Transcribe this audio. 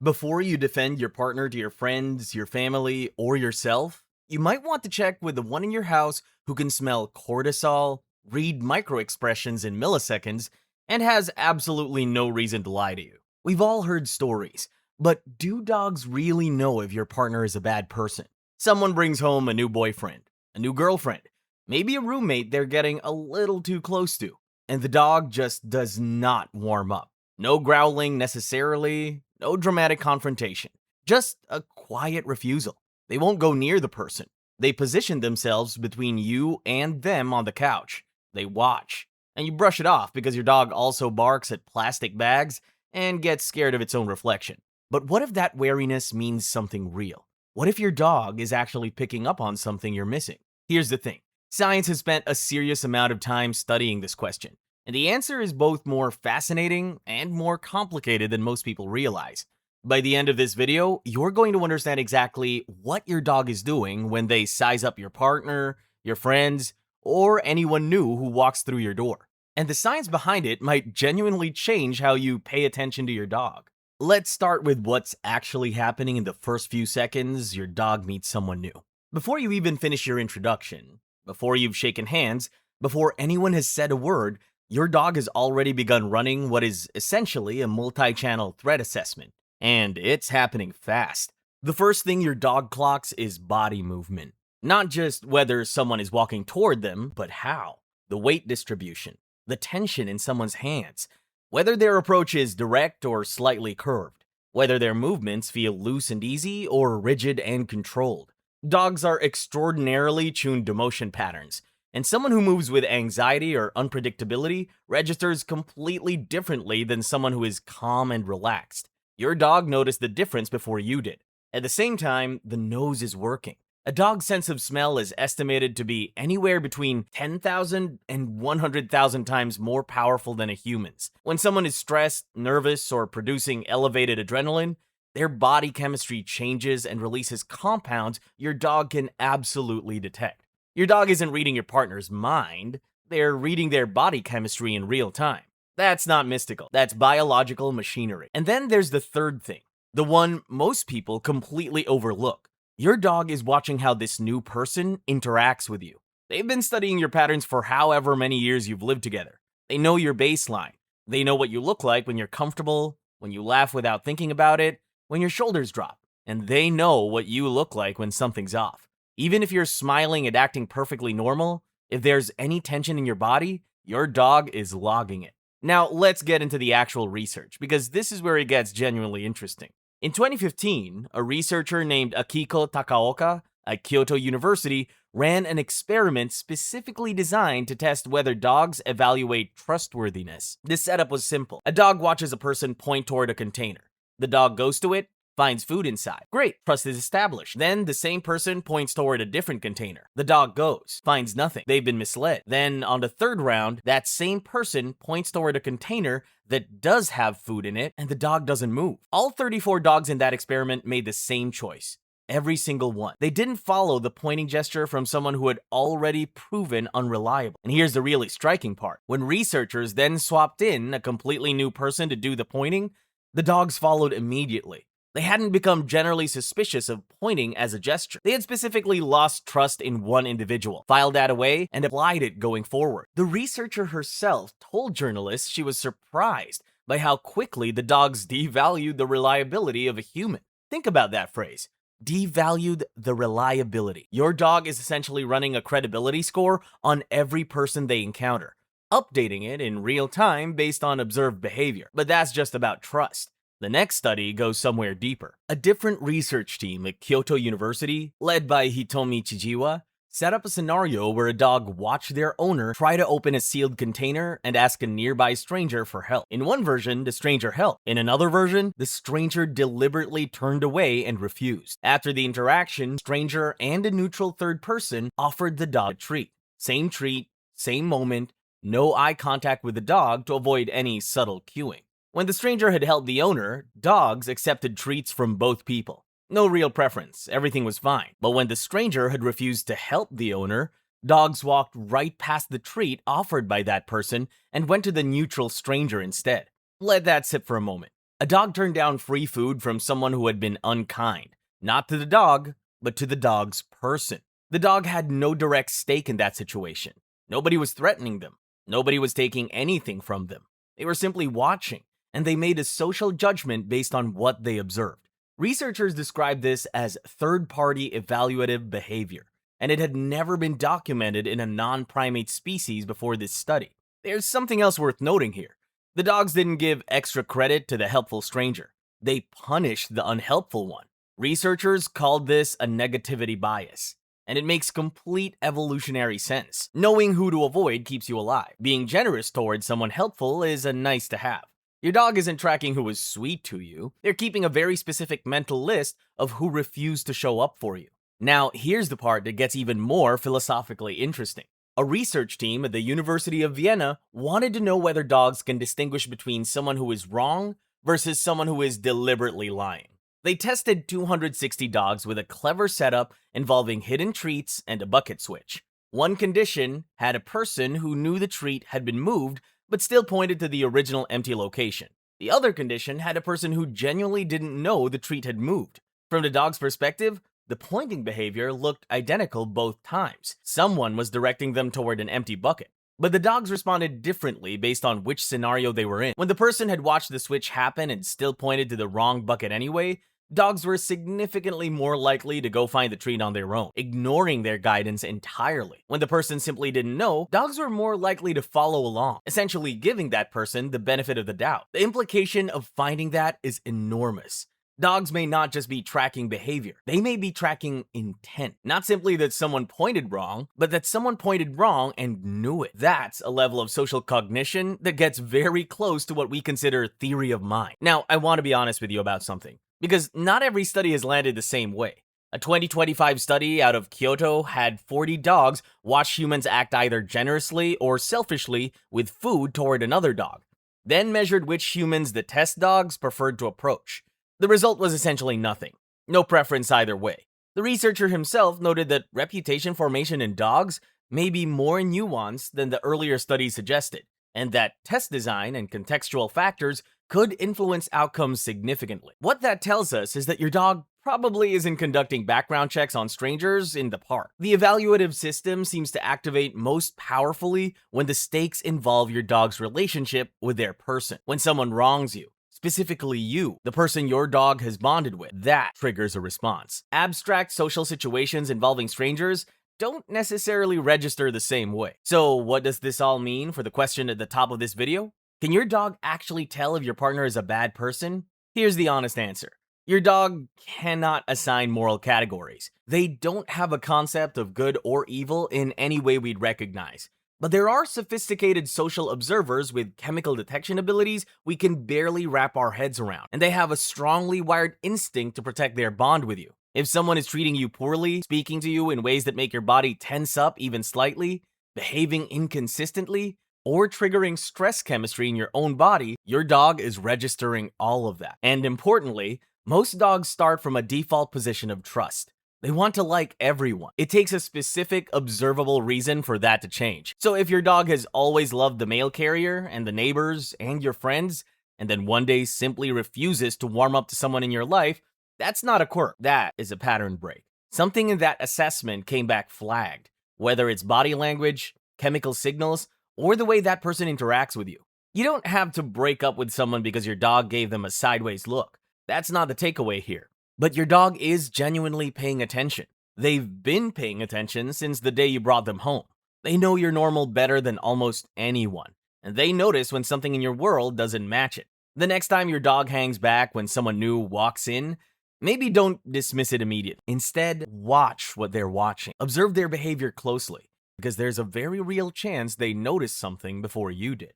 Before you defend your partner to your friends, your family, or yourself, you might want to check with the one in your house who can smell cortisol, read microexpressions in milliseconds, and has absolutely no reason to lie to you. We've all heard stories, but do dogs really know if your partner is a bad person? Someone brings home a new boyfriend, a new girlfriend, maybe a roommate they're getting a little too close to, and the dog just does not warm up. No growling necessarily, no dramatic confrontation, just a quiet refusal. They won't go near the person. They position themselves between you and them on the couch. They watch, and you brush it off because your dog also barks at plastic bags and gets scared of its own reflection. But what if that wariness means something real? What if your dog is actually picking up on something you're missing? Here's the thing. Science has spent a serious amount of time studying this question, and the answer is both more fascinating and more complicated than most people realize. By the end of this video, you're going to understand exactly what your dog is doing when they size up your partner, your friends, or anyone new who walks through your door. And the science behind it might genuinely change how you pay attention to your dog. Let's start with what's actually happening in the first few seconds your dog meets someone new. Before you even finish your introduction, before you've shaken hands, before anyone has said a word, your dog has already begun running what is essentially a multi-channel threat assessment, and it's happening fast. The first thing your dog clocks is body movement. Not just whether someone is walking toward them, but how. The weight distribution, the tension in someone's hands, whether their approach is direct or slightly curved, whether their movements feel loose and easy or rigid and controlled. Dogs are extraordinarily tuned to motion patterns, and someone who moves with anxiety or unpredictability registers completely differently than someone who is calm and relaxed. Your dog noticed the difference before you did. At the same time, the nose is working. A dog's sense of smell is estimated to be anywhere between 10,000 and 100,000 times more powerful than a human's. When someone is stressed, nervous, or producing elevated adrenaline, their body chemistry changes and releases compounds your dog can absolutely detect. Your dog isn't reading your partner's mind, they're reading their body chemistry in real time. That's not mystical, that's biological machinery. And then there's the third thing, the one most people completely overlook. Your dog is watching how this new person interacts with you. They've been studying your patterns for however many years you've lived together. They know your baseline. They know what you look like when you're comfortable, when you laugh without thinking about it, when your shoulders drop. And they know what you look like when something's off. Even if you're smiling and acting perfectly normal, if there's any tension in your body, your dog is logging it. Now, let's get into the actual research, because this is where it gets genuinely interesting. In 2015, a researcher named Akiko Takaoka at Kyoto University ran an experiment specifically designed to test whether dogs evaluate trustworthiness. This setup was simple. A dog watches a person point toward a container. The dog goes to it, finds food inside. Great, trust is established. Then the same person points toward a different container. The dog goes, finds nothing. They've been misled. Then on the third round, that same person points toward a container that does have food in it, and the dog doesn't move. All 34 dogs in that experiment made the same choice. Every single one. They didn't follow the pointing gesture from someone who had already proven unreliable. And here's the really striking part. When researchers then swapped in a completely new person to do the pointing, the dogs followed immediately. They hadn't become generally suspicious of pointing as a gesture. They had specifically lost trust in one individual, filed that away, and applied it going forward. The researcher herself told journalists she was surprised by how quickly the dogs devalued the reliability of a human. Think about that phrase. Devalued the reliability. Your dog is essentially running a credibility score on every person they encounter, updating it in real time based on observed behavior. But that's just about trust. The next study goes somewhere deeper. A different research team at Kyoto University, led by Hitomi Chijiwa, set up a scenario where a dog watched their owner try to open a sealed container and ask a nearby stranger for help. In one version, the stranger helped. In another version, the stranger deliberately turned away and refused. After the interaction, stranger and a neutral third person offered the dog a treat. Same treat, same moment, no eye contact with the dog to avoid any subtle cueing. When the stranger had helped the owner, dogs accepted treats from both people. No real preference, everything was fine. But when the stranger had refused to help the owner, dogs walked right past the treat offered by that person and went to the neutral stranger instead. Let that sit for a moment. A dog turned down free food from someone who had been unkind, not to the dog, but to the dog's person. The dog had no direct stake in that situation. Nobody was threatening them. Nobody was taking anything from them. They were simply watching, and they made a social judgment based on what they observed. Researchers described this as third-party evaluative behavior, and it had never been documented in a non-primate species before this study. There's something else worth noting here. The dogs didn't give extra credit to the helpful stranger. They punished the unhelpful one. Researchers called this a negativity bias, and it makes complete evolutionary sense. Knowing who to avoid keeps you alive. Being generous towards someone helpful is a nice to have. Your dog isn't tracking who is sweet to you. They're keeping a very specific mental list of who refused to show up for you. Now, here's the part that gets even more philosophically interesting. A research team at the University of Vienna wanted to know whether dogs can distinguish between someone who is wrong versus someone who is deliberately lying. They tested 260 dogs with a clever setup involving hidden treats and a bucket switch. One condition had a person who knew the treat had been moved but still pointed to the original empty location. The other condition had a person who genuinely didn't know the treat had moved. From the dog's perspective, the pointing behavior looked identical both times. Someone was directing them toward an empty bucket. But the dogs responded differently based on which scenario they were in. When the person had watched the switch happen and still pointed to the wrong bucket anyway, dogs were significantly more likely to go find the treat on their own, ignoring their guidance entirely. When the person simply didn't know, dogs were more likely to follow along, essentially giving that person the benefit of the doubt. The implication of finding that is enormous. Dogs may not just be tracking behavior, they may be tracking intent. Not simply that someone pointed wrong, but that someone pointed wrong and knew it. That's a level of social cognition that gets very close to what we consider theory of mind. Now, I want to be honest with you about something, because not every study has landed the same way. A 2025 study out of Kyoto had 40 dogs watch humans act either generously or selfishly with food toward another dog, then measured which humans the test dogs preferred to approach. The result was essentially nothing. No preference either way. The researcher himself noted that reputation formation in dogs may be more nuanced than the earlier studies suggested, and that test design and contextual factors could influence outcomes significantly. What that tells us is that your dog probably isn't conducting background checks on strangers in the park. The evaluative system seems to activate most powerfully when the stakes involve your dog's relationship with their person. When someone wrongs you, specifically you, the person your dog has bonded with, that triggers a response. Abstract social situations involving strangers don't necessarily register the same way. So what does this all mean for the question at the top of this video? Can your dog actually tell if your partner is a bad person? Here's the honest answer. Your dog cannot assign moral categories. They don't have a concept of good or evil in any way we'd recognize. But there are sophisticated social observers with chemical detection abilities we can barely wrap our heads around, and they have a strongly wired instinct to protect their bond with you. If someone is treating you poorly, speaking to you in ways that make your body tense up even slightly, behaving inconsistently, or triggering stress chemistry in your own body, your dog is registering all of that. And importantly, most dogs start from a default position of trust. They want to like everyone. It takes a specific, observable reason for that to change. So if your dog has always loved the mail carrier and the neighbors and your friends, and then one day simply refuses to warm up to someone in your life, that's not a quirk. That is a pattern break. Something in that assessment came back flagged, whether it's body language, chemical signals, or the way that person interacts with you. You don't have to break up with someone because your dog gave them a sideways look. That's not the takeaway here. But your dog is genuinely paying attention. They've been paying attention since the day you brought them home. They know you're normal better than almost anyone, and they notice when something in your world doesn't match it. The next time your dog hangs back when someone new walks in, maybe don't dismiss it immediately. Instead, watch what they're watching. Observe their behavior closely, because there's a very real chance they noticed something before you did.